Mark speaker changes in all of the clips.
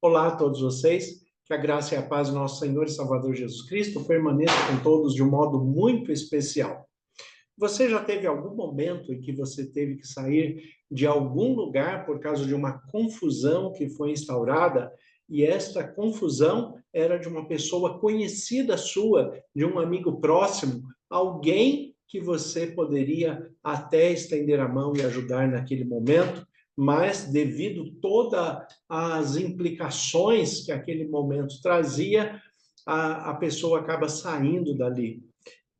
Speaker 1: Olá a todos vocês, que a graça e a paz do nosso Senhor e Salvador Jesus Cristo permaneça com todos de um modo muito especial. Você já teve algum momento em que você teve que sair de algum lugar por causa de uma confusão que foi instaurada? E esta confusão era de uma pessoa conhecida sua, de um amigo próximo, alguém que você poderia até estender a mão e ajudar naquele momento, mas devido todas as implicações que aquele momento trazia, a pessoa acaba saindo dali.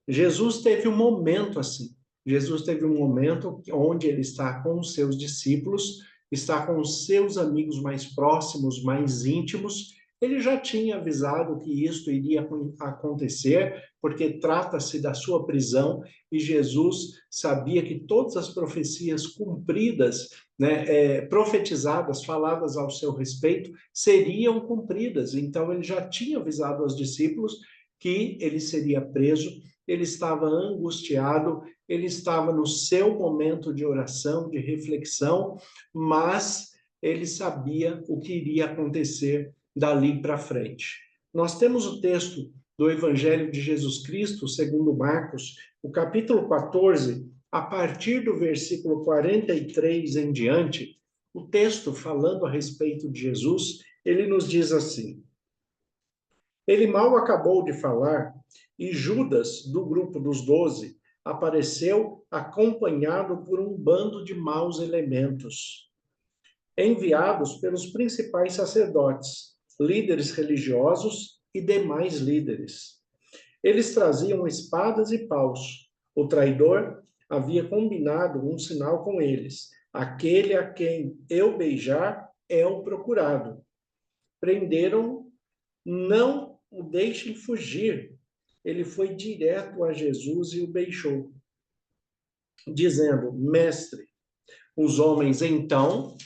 Speaker 1: Jesus teve um momento assim. Jesus teve um momento onde ele está com os seus discípulos, está com os seus amigos mais próximos, mais íntimos. Ele já tinha avisado que isto iria acontecer, porque trata-se da sua prisão, e Jesus sabia que todas as profecias cumpridas, profetizadas, faladas ao seu respeito, seriam cumpridas. Então, ele já tinha avisado aos discípulos que ele seria preso, ele estava angustiado, ele estava no seu momento de oração, de reflexão, mas ele sabia o que iria acontecer dali para frente. Nós temos o texto do Evangelho de Jesus Cristo, segundo Marcos, o capítulo 14, a partir do versículo 43 em diante, o texto falando a respeito de Jesus, ele nos diz assim: ele mal acabou de falar e Judas, do grupo dos 12, apareceu acompanhado por um bando de maus elementos, enviados pelos principais sacerdotes, líderes religiosos e demais líderes. Eles traziam espadas e paus. O traidor havia combinado um sinal com eles: aquele a quem eu beijar é o procurado. Prenderam, não o deixem fugir. Ele foi direto a Jesus e o beijou, dizendo: Mestre. Os homens então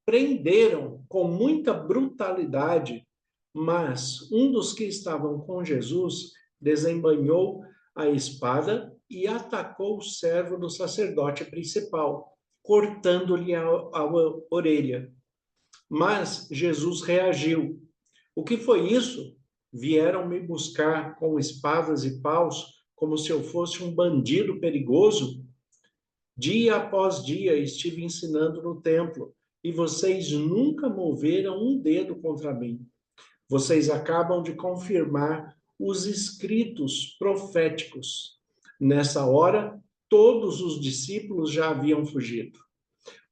Speaker 1: prenderam com muita brutalidade, mas um dos que estavam com Jesus desembainhou a espada e atacou o servo do sacerdote principal, cortando-lhe a orelha. Mas Jesus reagiu. O que foi isso? Vieram me buscar com espadas e paus, como se eu fosse um bandido perigoso? Dia após dia estive ensinando no templo, e vocês nunca moveram um dedo contra mim. Vocês acabam de confirmar os escritos proféticos. Nessa hora, todos os discípulos já haviam fugido.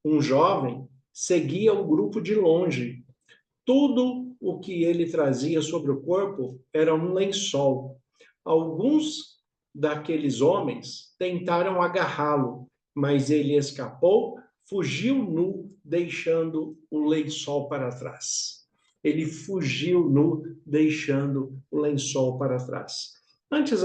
Speaker 1: Um jovem seguia o grupo de longe. Tudo o que ele trazia sobre o corpo era um lençol. Alguns daqueles homens tentaram agarrá-lo, mas ele escapou, fugiu nu, deixando o lençol para trás. Ele fugiu nu, deixando o lençol para trás. Antes,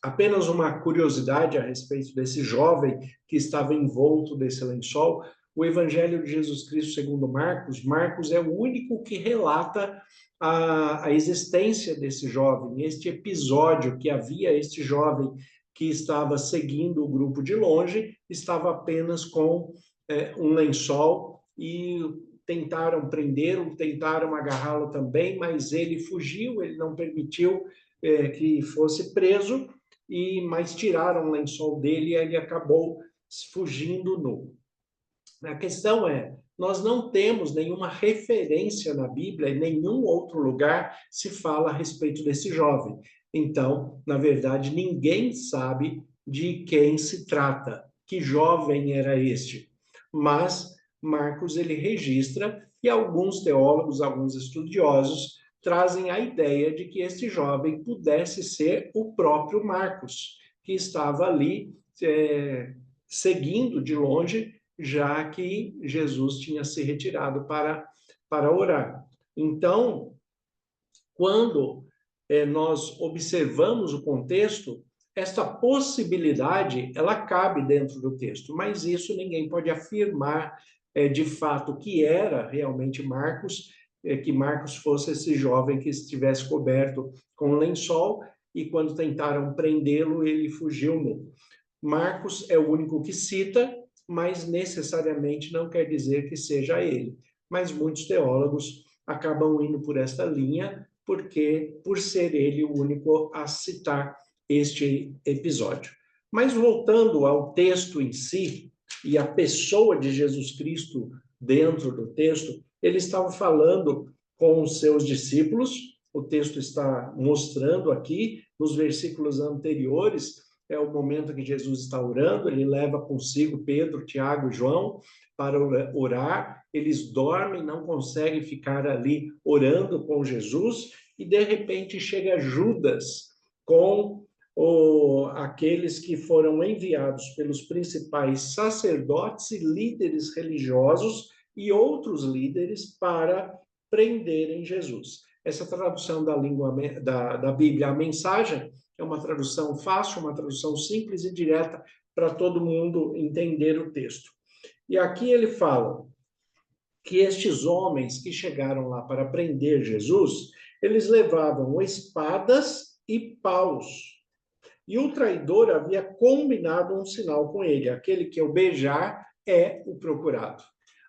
Speaker 1: apenas uma curiosidade a respeito desse jovem que estava envolto desse lençol. O Evangelho de Jesus Cristo segundo Marcos, Marcos é o único que relata a existência desse jovem, este episódio que havia este jovem que estava seguindo o grupo de longe, estava apenas com um lençol e tentaram prendê-lo, tentaram agarrá-lo também, mas ele fugiu, ele não permitiu que fosse preso, mas tiraram o lençol dele e ele acabou fugindo nu. A questão é, nós não temos nenhuma referência na Bíblia, em nenhum outro lugar se fala a respeito desse jovem. Então, na verdade, ninguém sabe de quem se trata, que jovem era este. Mas Marcos ele registra e alguns teólogos, alguns estudiosos trazem a ideia de que este jovem pudesse ser o próprio Marcos, que estava ali seguindo de longe, já que Jesus tinha se retirado para orar. Então, quando nós observamos o contexto, esta possibilidade, ela cabe dentro do texto, mas isso ninguém pode afirmar de fato que era realmente Marcos, que Marcos fosse esse jovem que estivesse coberto com lençol e quando tentaram prendê-lo, ele fugiu nu. Marcos é o único que cita, mas necessariamente não quer dizer que seja ele. mas muitos teólogos acabam indo por esta linha, porque por ser ele o único a citar este episódio. Mas voltando ao texto em si, e a pessoa de Jesus Cristo dentro do texto, ele estava falando com os seus discípulos, o texto está mostrando aqui, nos versículos anteriores, é o momento que Jesus está orando, ele leva consigo Pedro, Tiago e João para orar, eles dormem, não conseguem ficar ali orando com Jesus, e de repente chega Judas com aqueles que foram enviados pelos principais sacerdotes e líderes religiosos e outros líderes para prenderem Jesus. Essa tradução da língua da Bíblia, a mensagem, é uma tradução fácil, uma tradução simples e direta para todo mundo entender o texto. E aqui ele fala que estes homens que chegaram lá para prender Jesus, eles levavam espadas e paus. E o traidor havia combinado um sinal com ele: aquele que eu beijar é o procurado.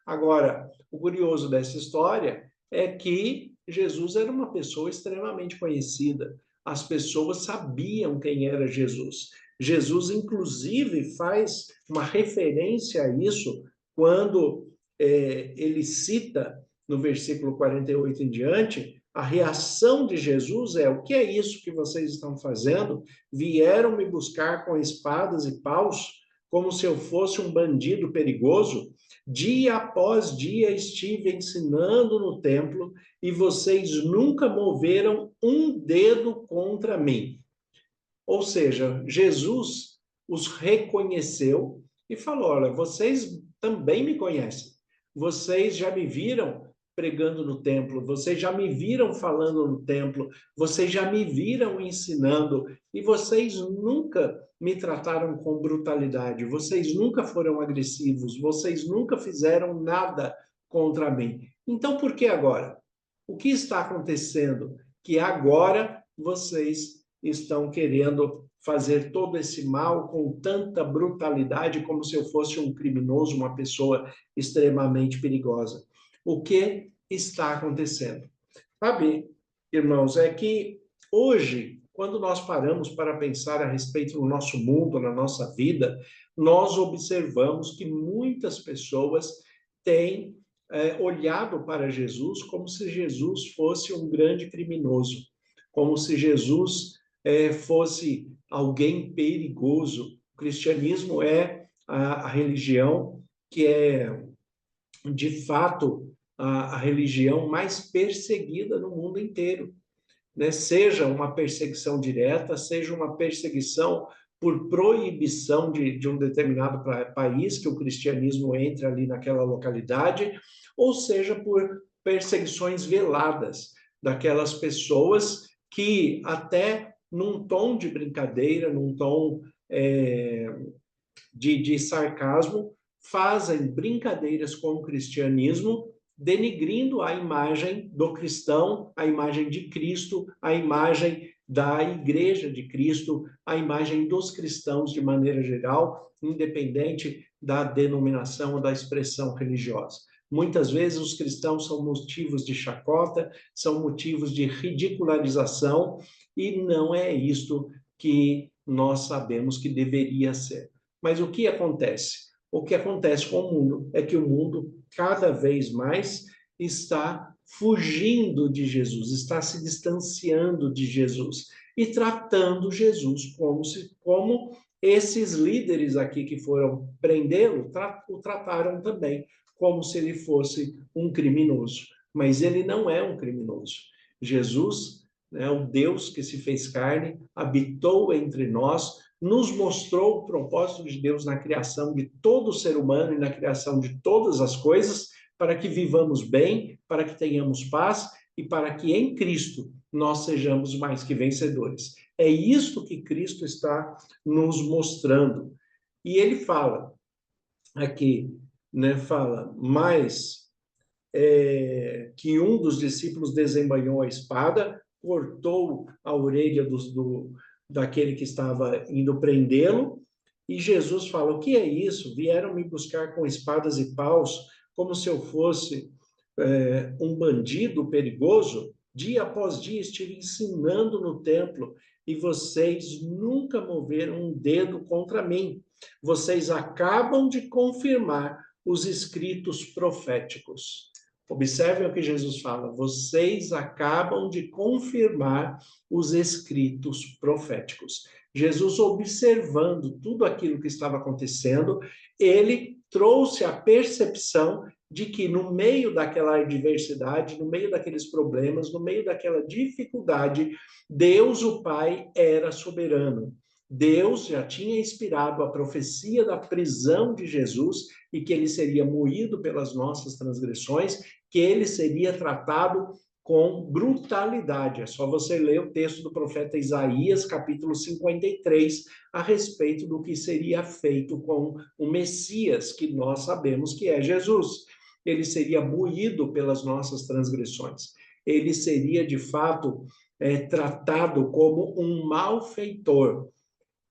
Speaker 1: Agora, o curioso dessa história é que Jesus era uma pessoa extremamente conhecida. As pessoas sabiam quem era Jesus. Jesus, inclusive, faz uma referência a isso quando ele cita, no versículo 48 em diante, a reação de Jesus é: o que é isso que vocês estão fazendo? Vieram me buscar com espadas e paus, como se eu fosse um bandido perigoso? Dia após dia estive ensinando no templo e vocês nunca moveram um dedo contra mim. Ou seja, Jesus os reconheceu e falou: olha, vocês também me conhecem. Vocês já me viram pregando no templo, vocês já me viram falando no templo, vocês já me viram ensinando, e vocês nunca me trataram com brutalidade, vocês nunca foram agressivos, vocês nunca fizeram nada contra mim. Então, por que agora? O que está acontecendo que agora vocês estão querendo fazer todo esse mal com tanta brutalidade, como se eu fosse um criminoso, uma pessoa extremamente perigosa? O que está acontecendo? Sabe, irmãos, é que hoje, quando nós paramos para pensar a respeito do nosso mundo, na nossa vida, nós observamos que muitas pessoas têm olhado para Jesus como se Jesus fosse um grande criminoso, como se Jesus fosse alguém perigoso. O cristianismo é a religião que é, de fato, a religião mais perseguida no mundo inteiro, né? Seja uma perseguição direta, seja uma perseguição por proibição de um determinado país, que o cristianismo entre ali naquela localidade, ou seja por perseguições veladas daquelas pessoas que até num tom de brincadeira, num tom de sarcasmo, fazem brincadeiras com o cristianismo, denigrindo a imagem do cristão, a imagem de Cristo, a imagem da Igreja de Cristo, a imagem dos cristãos de maneira geral, independente da denominação ou da expressão religiosa. Muitas vezes os cristãos são motivos de chacota, são motivos de ridicularização, e não é isto que nós sabemos que deveria ser. Mas o que acontece? O que acontece com o mundo é que o mundo cada vez mais está fugindo de Jesus, está se distanciando de Jesus e tratando Jesus como esses líderes aqui que foram prendê-lo o trataram também, como se ele fosse um criminoso. Mas ele não é um criminoso. Jesus, né, o Deus que se fez carne, habitou entre nós, nos mostrou o propósito de Deus na criação de todo o ser humano e na criação de todas as coisas, para que vivamos bem, para que tenhamos paz e para que em Cristo nós sejamos mais que vencedores. É isto que Cristo está nos mostrando. E ele fala aqui, né, fala, mas que um dos discípulos desembainhou a espada, cortou a orelha daquele que estava indo prendê-lo, e Jesus fala: o que é isso? Vieram me buscar com espadas e paus, como se eu fosse um bandido perigoso, dia após dia estive ensinando no templo e vocês nunca moveram um dedo contra mim. Vocês acabam de confirmar os escritos proféticos. Observem o que Jesus fala. Vocês acabam de confirmar os escritos proféticos. Jesus, observando tudo aquilo que estava acontecendo, ele trouxe a percepção de que no meio daquela adversidade, no meio daqueles problemas, no meio daquela dificuldade, Deus, o Pai, era soberano. Deus já tinha inspirado a profecia da prisão de Jesus e que ele seria moído pelas nossas transgressões, que ele seria tratado com brutalidade. É só você ler o texto do profeta Isaías, capítulo 53, a respeito do que seria feito com o Messias, que nós sabemos que é Jesus. Ele seria moído pelas nossas transgressões. Ele seria, de fato, tratado como um malfeitor.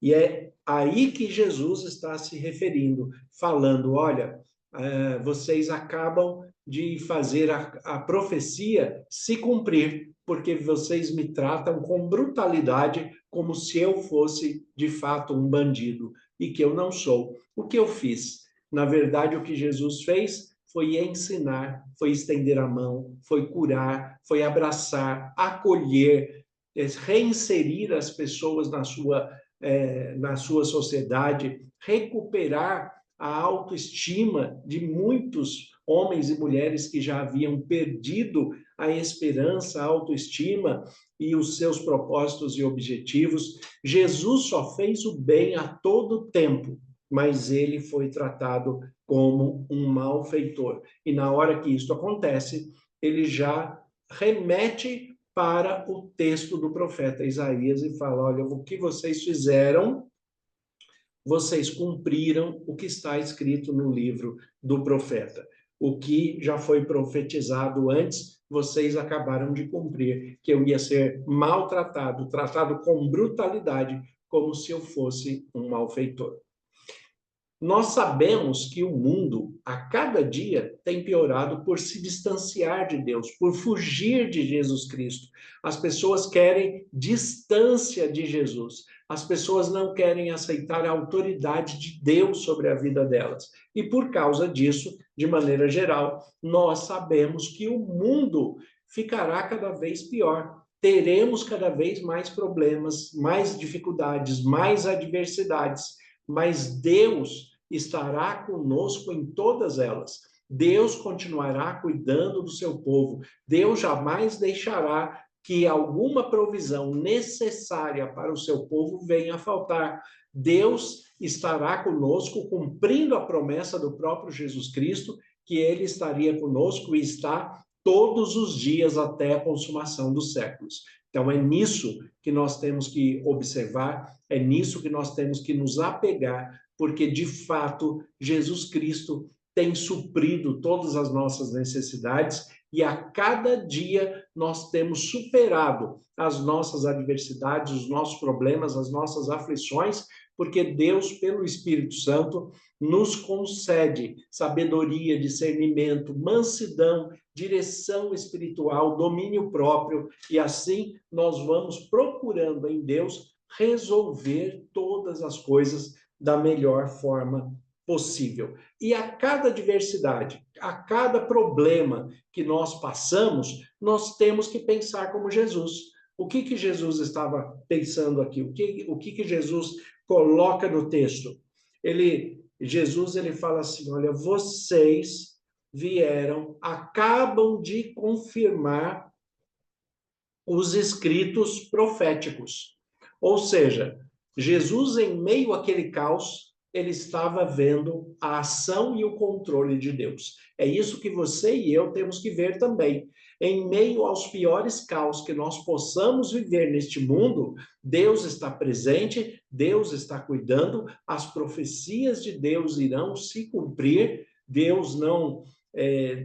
Speaker 1: E é aí que Jesus está se referindo, falando, olha, vocês acabam de fazer a profecia se cumprir, porque vocês me tratam com brutalidade, como se eu fosse, de fato, um bandido, e que eu não sou. O que eu fiz? Na verdade, o que Jesus fez foi ensinar, foi estender a mão, foi curar, foi abraçar, acolher, reinserir as pessoas na sua sociedade, recuperar a autoestima de muitos homens e mulheres que já haviam perdido a esperança, a autoestima e os seus propósitos e objetivos. Jesus só fez o bem a todo tempo, mas ele foi tratado como um malfeitor. E na hora que isso acontece, ele já remete para o texto do profeta Isaías e fala, olha, o que vocês fizeram, vocês cumpriram o que está escrito no livro do profeta. O que já foi profetizado antes, vocês acabaram de cumprir, que eu ia ser maltratado, tratado com brutalidade, como se eu fosse um malfeitor. Nós sabemos que o mundo, a cada dia, tem piorado por se distanciar de Deus, por fugir de Jesus Cristo. As pessoas querem distância de Jesus. As pessoas não querem aceitar a autoridade de Deus sobre a vida delas. E por causa disso, de maneira geral, nós sabemos que o mundo ficará cada vez pior. Teremos cada vez mais problemas, mais dificuldades, mais adversidades. Mas Deus estará conosco em todas elas. Deus continuará cuidando do seu povo. Deus jamais deixará que alguma provisão necessária para o seu povo venha a faltar. Deus estará conosco, cumprindo a promessa do próprio Jesus Cristo, que ele estaria conosco e está todos os dias até a consumação dos séculos. Então, é nisso que nós temos que observar, é nisso que nós temos que nos apegar, porque, de fato, Jesus Cristo tem suprido todas as nossas necessidades e a cada dia nós temos superado as nossas adversidades, os nossos problemas, as nossas aflições, porque Deus, pelo Espírito Santo, nos concede sabedoria, discernimento, mansidão, direção espiritual, domínio próprio, e assim nós vamos procurando em Deus resolver todas as coisas da melhor forma possível. E a cada adversidade, a cada problema que nós passamos, nós temos que pensar como Jesus. O que Jesus estava pensando aqui? O que Jesus coloca no texto? Jesus fala assim, olha, vocês vieram, acabam de confirmar os escritos proféticos. Ou seja, Jesus, em meio àquele caos, ele estava vendo a ação e o controle de Deus. É isso que você e eu temos que ver também. Em meio aos piores caos que nós possamos viver neste mundo, Deus está presente, Deus está cuidando, as profecias de Deus irão se cumprir, Deus não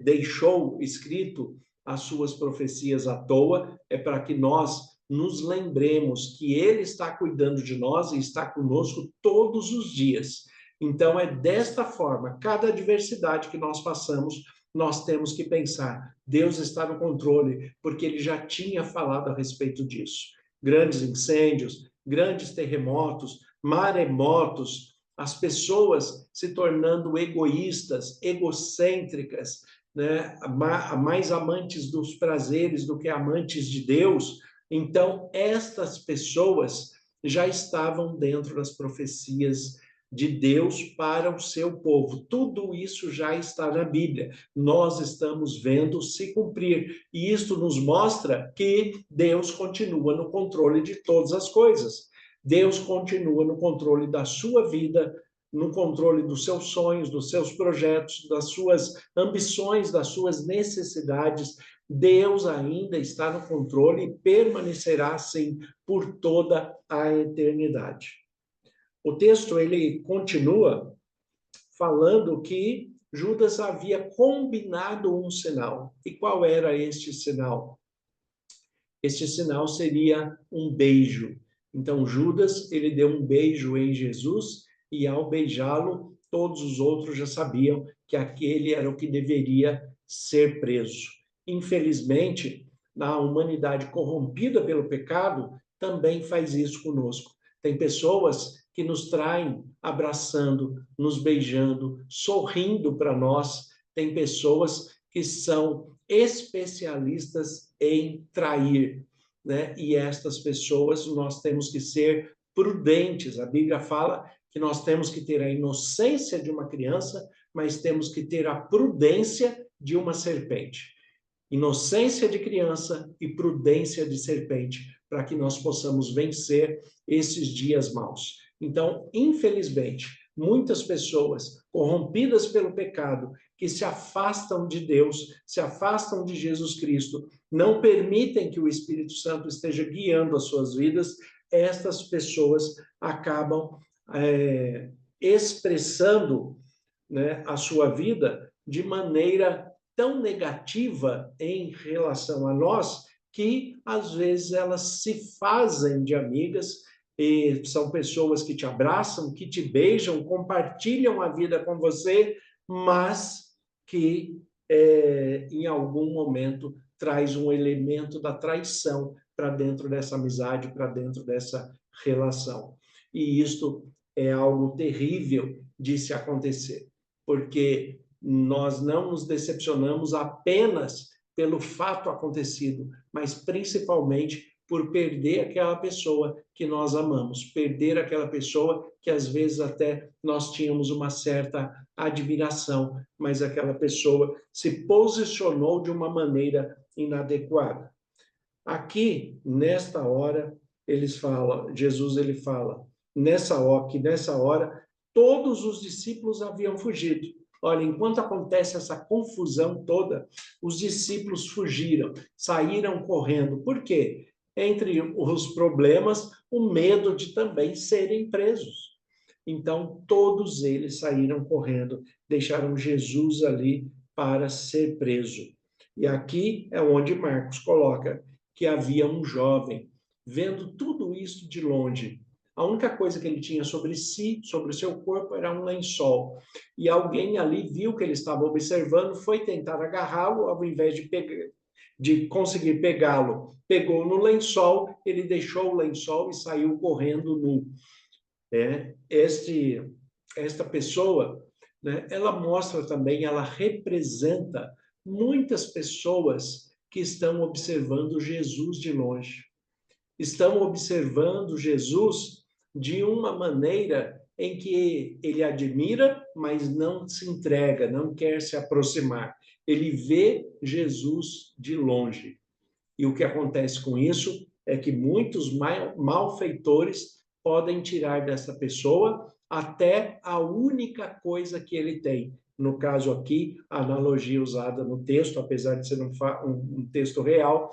Speaker 1: deixou escrito as suas profecias à toa, é para que nós nos lembremos que Ele está cuidando de nós e está conosco todos os dias. Então, é desta forma, cada adversidade que nós passamos, nós temos que pensar, Deus está no controle, porque ele já tinha falado a respeito disso. Grandes incêndios, grandes terremotos, maremotos, as pessoas se tornando egoístas, egocêntricas, né? Mais amantes dos prazeres do que amantes de Deus. Então, estas pessoas já estavam dentro das profecias de Deus para o seu povo. Tudo isso já está na Bíblia. Nós estamos vendo se cumprir. E isto nos mostra que Deus continua no controle de todas as coisas. Deus continua no controle da sua vida, no controle dos seus sonhos, dos seus projetos, das suas ambições, das suas necessidades. Deus ainda está no controle e permanecerá assim por toda a eternidade. O texto ele continua falando que Judas havia combinado um sinal. E qual era este sinal? Este sinal seria um beijo. Então Judas, ele deu um beijo em Jesus e ao beijá-lo, todos os outros já sabiam que aquele era o que deveria ser preso. Infelizmente, a humanidade corrompida pelo pecado também faz isso conosco. Tem pessoas que nos traem abraçando, nos beijando, sorrindo para nós. Tem pessoas que são especialistas em trair, né? E estas pessoas nós temos que ser prudentes. A Bíblia fala que nós temos que ter a inocência de uma criança, mas temos que ter a prudência de uma serpente. Inocência de criança e prudência de serpente, para que nós possamos vencer esses dias maus. Então, infelizmente, muitas pessoas corrompidas pelo pecado, que se afastam de Deus, se afastam de Jesus Cristo, não permitem que o Espírito Santo esteja guiando as suas vidas, estas pessoas acabam expressando, né, a sua vida de maneira tão negativa em relação a nós, que às vezes elas se fazem de amigas, e são pessoas que te abraçam, que te beijam, compartilham a vida com você, mas que em algum momento traz um elemento da traição para dentro dessa amizade, para dentro dessa relação. E isto é algo terrível de se acontecer, porque nós não nos decepcionamos apenas pelo fato acontecido, mas principalmente por perder aquela pessoa que nós amamos, perder aquela pessoa que às vezes até nós tínhamos uma certa admiração, mas aquela pessoa se posicionou de uma maneira inadequada. Aqui, nesta hora, Jesus ele fala, nessa hora, todos os discípulos haviam fugido. Olha, enquanto acontece essa confusão toda, os discípulos fugiram, saíram correndo. Por quê? Entre os problemas, o medo de também serem presos. Então, todos eles saíram correndo, deixaram Jesus ali para ser preso. E aqui é onde Marcos coloca que havia um jovem, vendo tudo isso de longe. A única coisa que ele tinha sobre si, sobre o seu corpo, era um lençol. E alguém ali viu que ele estava observando, foi tentar agarrá-lo, ao invés de conseguir pegá-lo. Pegou no lençol, ele deixou o lençol e saiu correndo nu. Esta pessoa, né, ela mostra também, ela representa muitas pessoas que estão observando Jesus de longe. Estão observando Jesus de uma maneira em que ele admira, mas não se entrega, não quer se aproximar. Ele vê Jesus de longe. E o que acontece com isso é que muitos malfeitores podem tirar dessa pessoa até a única coisa que ele tem. No caso aqui, a analogia usada no texto, apesar de ser um texto real,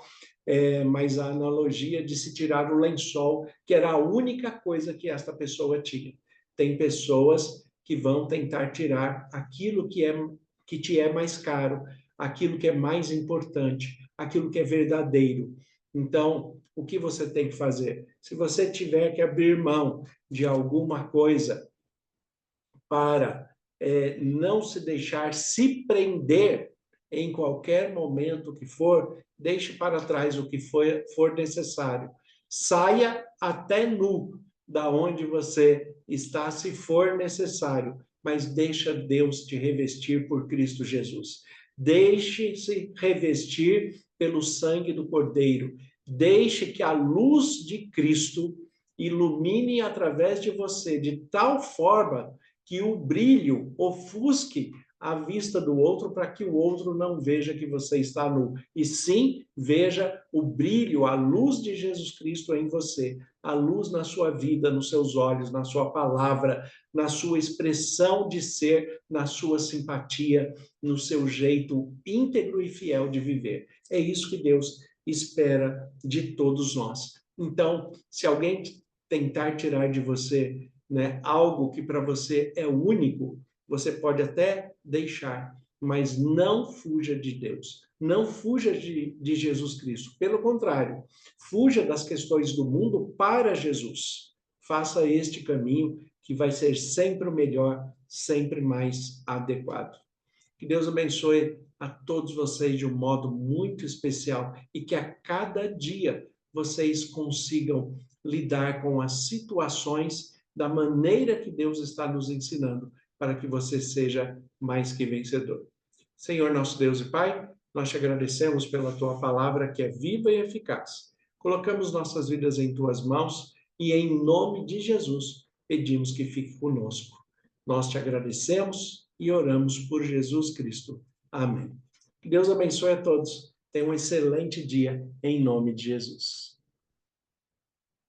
Speaker 1: mas a analogia de se tirar o lençol, que era a única coisa que esta pessoa tinha. Tem pessoas que vão tentar tirar aquilo que te é mais caro, aquilo que é mais importante, aquilo que é verdadeiro. Então, o que você tem que fazer? Se você tiver que abrir mão de alguma coisa para não se deixar se prender em qualquer momento que for, deixe para trás o que for necessário. Saia até nu da onde você está, se for necessário, mas deixa Deus te revestir por Cristo Jesus. Deixe-se revestir pelo sangue do Cordeiro. Deixe que a luz de Cristo ilumine através de você de tal forma que o brilho ofusque a vista do outro, para que o outro não veja que você está nu, e sim veja o brilho, a luz de Jesus Cristo em você, a luz na sua vida, nos seus olhos, na sua palavra, na sua expressão de ser, na sua simpatia, no seu jeito íntegro e fiel de viver. É isso que Deus espera de todos nós. Então, se alguém tentar tirar de você, né, algo que para você é único, você pode até deixar, mas não fuja de Deus. Não fuja de Jesus Cristo. Pelo contrário, fuja das questões do mundo para Jesus. Faça este caminho que vai ser sempre o melhor, sempre mais adequado. Que Deus abençoe a todos vocês de um modo muito especial e que a cada dia vocês consigam lidar com as situações da maneira que Deus está nos ensinando, para que você seja mais que vencedor. Senhor, nosso Deus e Pai, nós te agradecemos pela tua palavra que é viva e eficaz. Colocamos nossas vidas em tuas mãos e em nome de Jesus pedimos que fique conosco. Nós te agradecemos e oramos por Jesus Cristo. Amém. Que Deus abençoe a todos. Tenha um excelente dia em nome de Jesus.